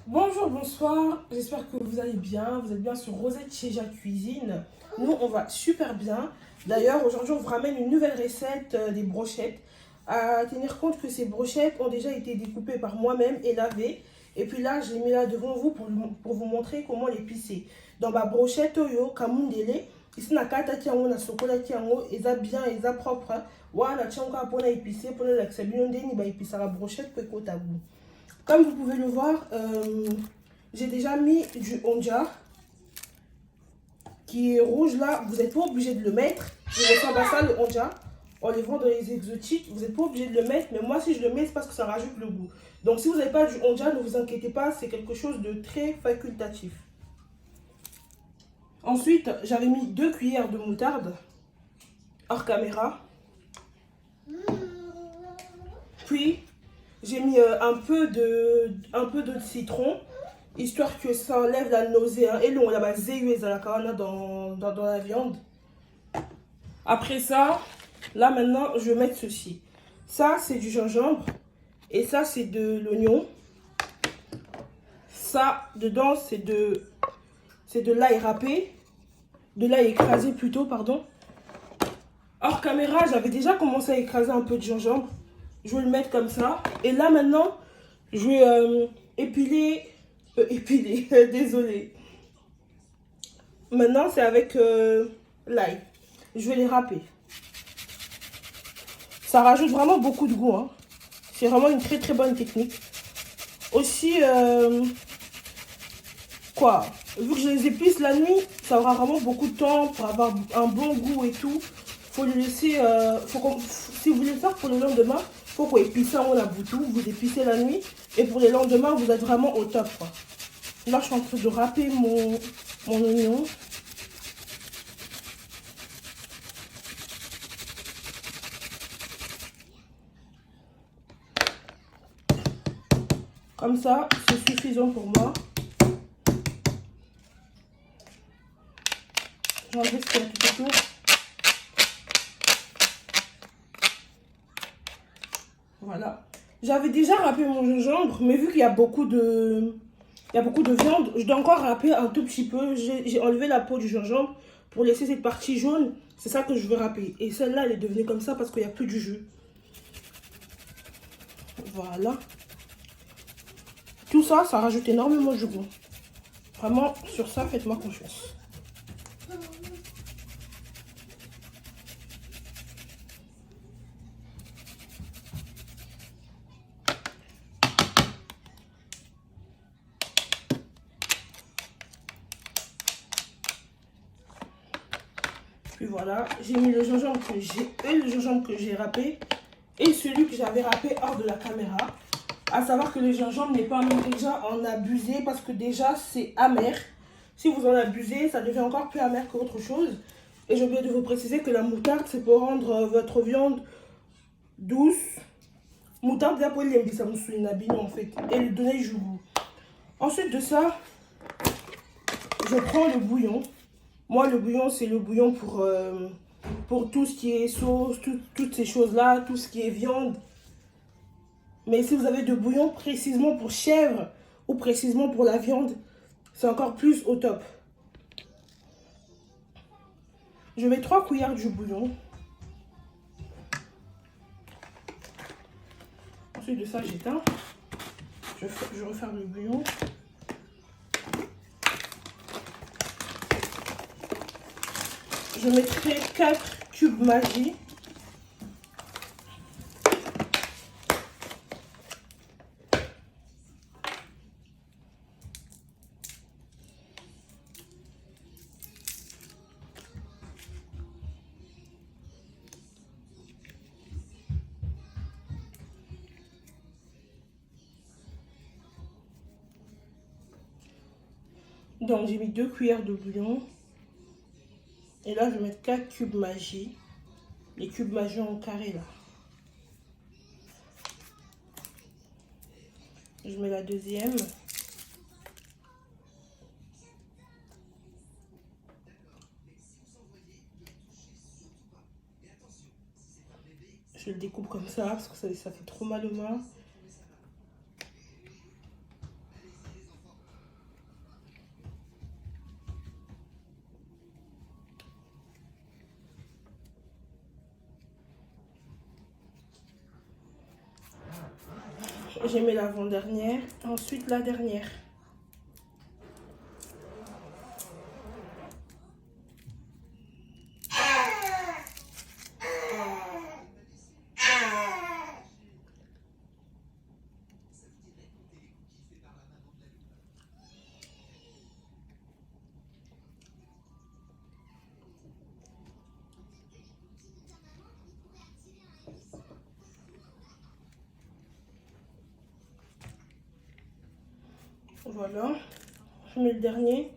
Bonjour, bonsoir, j'espère que vous allez bien, vous êtes bien sur Rosette chez Jacques Cuisine. Nous, on va super bien. D'ailleurs, aujourd'hui, on vous ramène une nouvelle recette des brochettes. À tenir compte que ces brochettes ont déjà été découpées par moi-même et lavées. Et puis là, je les mets là devant vous pour vous montrer comment les pisser. Dans ma brochette, oyo, kamundele, ici, na kata tiango, na sokola tiango, eza bien, eza propre. Voilà, tiango, pour épicer, pour la xabionde, ni ba épicer la brochette, peut côté à vous. Comme vous pouvez le voir, j'ai déjà mis du onja qui est rouge là. Vous n'êtes pas obligé de le mettre. Je ressemble à ça le onja. On les vend dans les exotiques. Vous n'êtes pas obligé de le mettre. Mais moi, si je le mets, c'est parce que ça rajoute le goût. Donc, si vous n'avez pas du onja, ne vous inquiétez pas. C'est quelque chose de très facultatif. Ensuite, j'avais mis 2 cuillères de moutarde hors caméra. Puis, j'ai mis un peu de citron, histoire que ça enlève la nausée. Et l'on la base dans la viande. Après ça, là maintenant, je vais mettre ceci. Ça, c'est du gingembre. Et ça, c'est de l'oignon. Ça, dedans, c'est de l'ail râpé. De l'ail écrasé plutôt, pardon. Hors caméra, j'avais déjà commencé à écraser un peu de gingembre. Je vais le mettre comme ça. Et là, maintenant, je vais épiler. Désolée. Maintenant, c'est avec l'ail. Je vais les râper. Ça rajoute vraiment beaucoup de goût. Hein. C'est vraiment une très très bonne technique. Aussi, vu que je les épice la nuit, ça aura vraiment beaucoup de temps pour avoir un bon goût et tout. Faut le laisser, si vous voulez le faire pour le lendemain, faut qu'on épice en la boutou, vous épicez la nuit. Et pour les lendemains, vous êtes vraiment au top. Quoi. Là, je suis en train de râper mon oignon. Comme ça, c'est suffisant pour moi. J'enlève ce qu'il y a tout autour. Voilà. J'avais déjà râpé mon gingembre, mais vu qu'il y a beaucoup de viande, je dois encore râper un tout petit peu. J'ai enlevé la peau du gingembre pour laisser cette partie jaune. C'est ça que je veux râper. Et celle-là, elle est devenue comme ça parce qu'il n'y a plus du jus. Voilà. Tout ça, ça rajoute énormément de goût. Vraiment, sur ça, faites-moi confiance. Puis voilà, j'ai mis le gingembre que j'ai râpé et celui que j'avais râpé hors de la caméra. À savoir que le gingembre n'est pas déjà en abusé parce que déjà c'est amer. Si vous en abusez, ça devient encore plus amer qu'autre chose. Et j'ai oublié de vous préciser que la moutarde, c'est pour rendre votre viande douce. Moutarde, ça pour en fait. Et lui donner du goût. Ensuite de ça, je prends le bouillon. Moi, le bouillon, c'est le bouillon pour tout ce qui est sauce, toutes ces choses-là, tout ce qui est viande. Mais si vous avez de bouillon précisément pour chèvre ou précisément pour la viande, c'est encore plus au top. Je mets 3 cuillères du bouillon. Ensuite de ça, j'éteins. Je referme le bouillon. Je mettrai 4 cubes Maggi. Donc j'ai mis 2 cuillères de bouillon. Et là, je vais mettre 4 cubes Maggi. Les cubes Maggi en carré là. Je mets la deuxième. Je le découpe comme ça parce que ça fait trop mal aux mains. J'ai mis l'avant-dernière, ensuite la dernière. Voilà, je mets le dernier.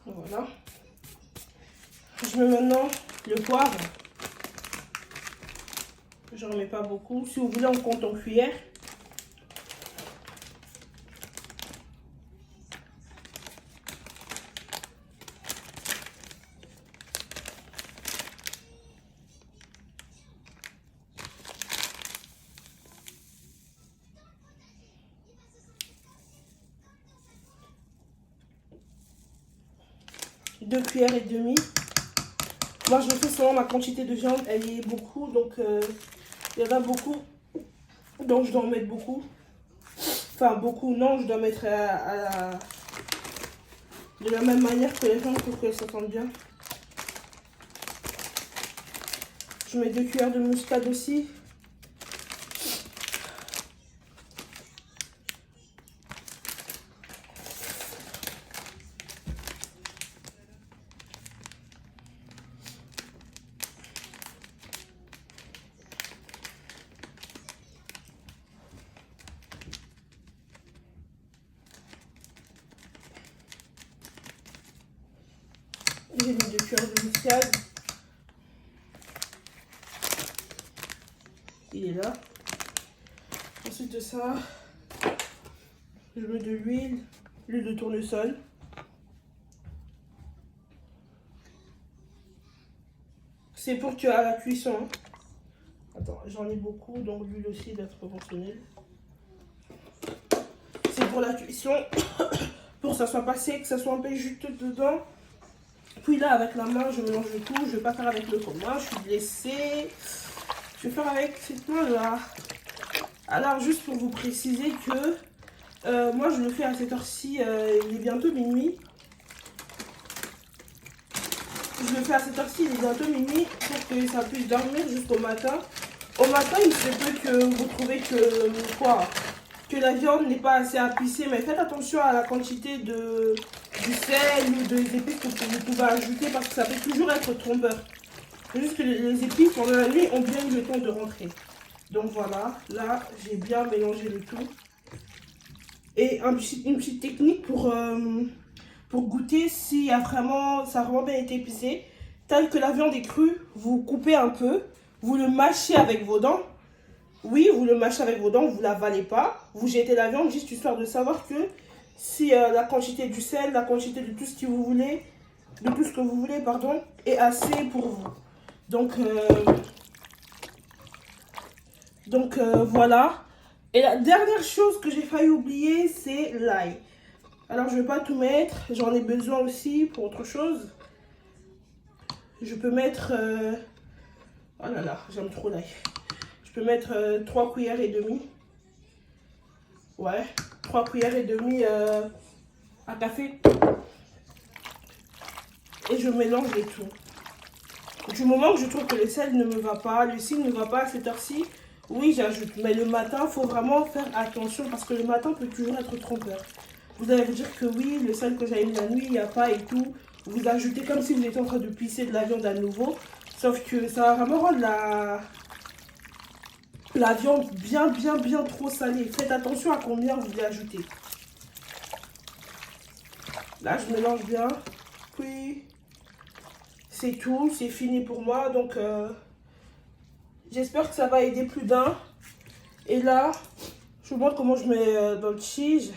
Voilà. Je mets maintenant le poivre. Je ne remets pas beaucoup. Si vous voulez, on compte en cuillère. Deux cuillères et demie. Moi, je fais selon ma quantité de viande. Elle est beaucoup, donc il y en a beaucoup. Donc, je dois en mettre beaucoup. Enfin, beaucoup, non, je dois mettre de la même manière que les viandes pour qu'elles s'entendent bien. Je mets 2 cuillères de muscade aussi. J'ai mis 2 cuillères de muscade. Il est là. Ensuite de ça, je mets de l'huile de tournesol. C'est pour que à la cuisson. Hein. Attends, j'en ai beaucoup, donc l'huile aussi doit être proportionnelle. C'est pour la cuisson, pour que ça soit passé, que ça soit un peu juteux dedans. Puis là, avec la main, je mélange le tout. Je ne vais pas faire avec le commun, je suis blessée. Je vais faire avec cette main-là. Alors, juste pour vous préciser que moi, je le fais à cette heure-ci. Il est bientôt minuit. Je le fais à cette heure-ci, il est bientôt minuit, pour que ça puisse dormir jusqu'au matin. Au matin, il se peut que vous trouvez que la viande n'est pas assez épicée, mais faites attention à la quantité du sel ou des épices que vous pouvez ajouter parce que ça peut toujours être trompeur. C'est juste que les épices pendant la nuit ont bien eu le temps de rentrer. Donc voilà, là j'ai bien mélangé le tout. Et une petite technique pour goûter si ça a vraiment bien été épicé. Tel que la viande est crue, vous coupez un peu, vous le mâchez avec vos dents. Oui, vous le mâchez avec vos dents, vous ne l'avalez pas. Vous jetez la viande juste histoire de savoir que si la quantité du sel, la quantité de tout ce que vous voulez, pardon, est assez pour vous. Donc voilà. Et la dernière chose que j'ai failli oublier, c'est l'ail. Alors je ne vais pas tout mettre, j'en ai besoin aussi pour autre chose. Je peux mettre... oh là là, j'aime trop l'ail. Je peux mettre 3 cuillères et demie. Ouais, 3 cuillères et demie à café. Et je mélange le tout. Du moment que je trouve que le sel ne me va pas, le sel ne va pas à cette heure-ci, oui j'ajoute. Mais le matin, il faut vraiment faire attention parce que le matin peut toujours être trompeur. Vous allez vous dire que oui, le sel que j'avais mis la nuit, il n'y a pas et tout. Vous ajoutez comme si vous étiez en train de pisser de la viande à nouveau. Sauf que ça va vraiment rendre la viande bien trop salée. Faites attention à combien vous y ajoutez. Là, je mélange bien. Puis, c'est tout. C'est fini pour moi. Donc, j'espère que ça va aider plus d'un. Et là, Je vous montre comment je mets dans le cheese.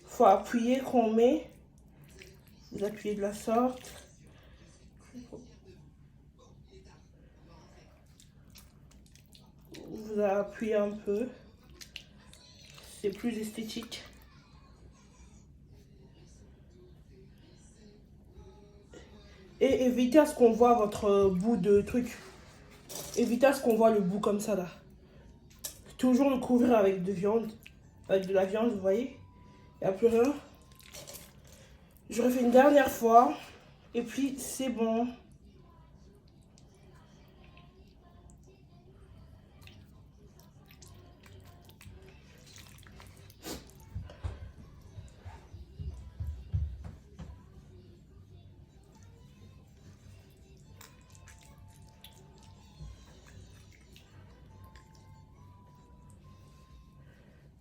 Faut appuyer quand on met. Vous appuyez de la sorte. Vous appuyez un peu. C'est plus esthétique. Et évitez à ce qu'on voit votre bout de truc. Évitez à ce qu'on voit le bout comme ça là. Toujours le couvrir avec de viande. Avec de la viande, vous voyez. Il n'y a plus rien. Je refais une dernière fois. Et puis c'est bon.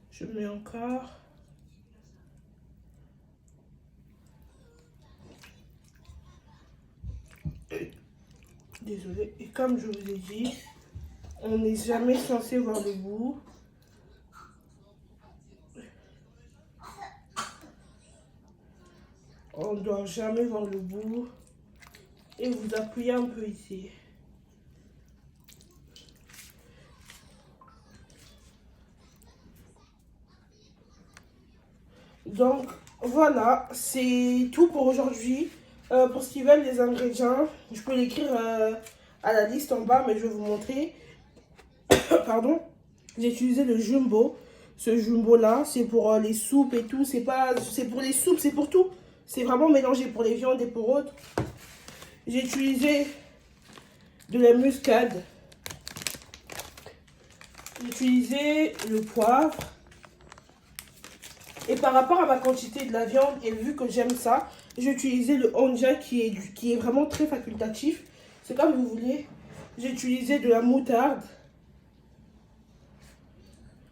Je mets encore. Désolée. Et comme je vous ai dit, on n'est jamais censé voir le bout. On ne doit jamais voir le bout. Et vous appuyez un peu ici. Donc voilà, c'est tout pour aujourd'hui. Pour ce qui veulent les ingrédients, je peux l'écrire à la liste en bas, mais je vais vous montrer. Pardon. J'ai utilisé le jumbo. Ce jumbo là, c'est pour les soupes et tout. C'est pour les soupes, c'est pour tout. C'est vraiment mélangé pour les viandes et pour autres. J'ai utilisé de la muscade. J'ai utilisé le poivre. Et par rapport à ma quantité de la viande, et vu que j'aime ça, j'ai utilisé le Onja qui est vraiment très facultatif. C'est comme vous voulez. J'ai utilisé de la moutarde.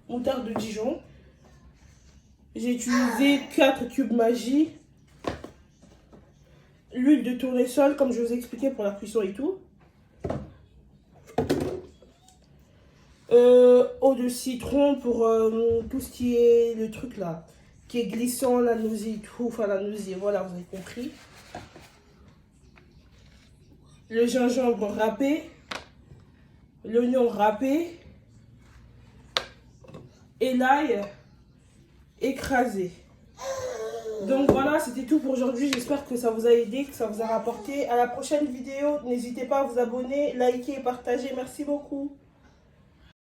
Moutarde de Dijon. J'ai utilisé 4 cubes Maggi. L'huile de tournesol, comme je vous ai expliqué pour la cuisson et tout. Eau de citron pour tout ce qui est le truc là. Qui est glissant, la nausée et tout. Enfin, la nausée, voilà, vous avez compris. Le gingembre râpé. L'oignon râpé. Et l'ail écrasé. Donc voilà, c'était tout pour aujourd'hui. J'espère que ça vous a aidé, que ça vous a rapporté. À la prochaine vidéo, n'hésitez pas à vous abonner, liker et partager. Merci beaucoup.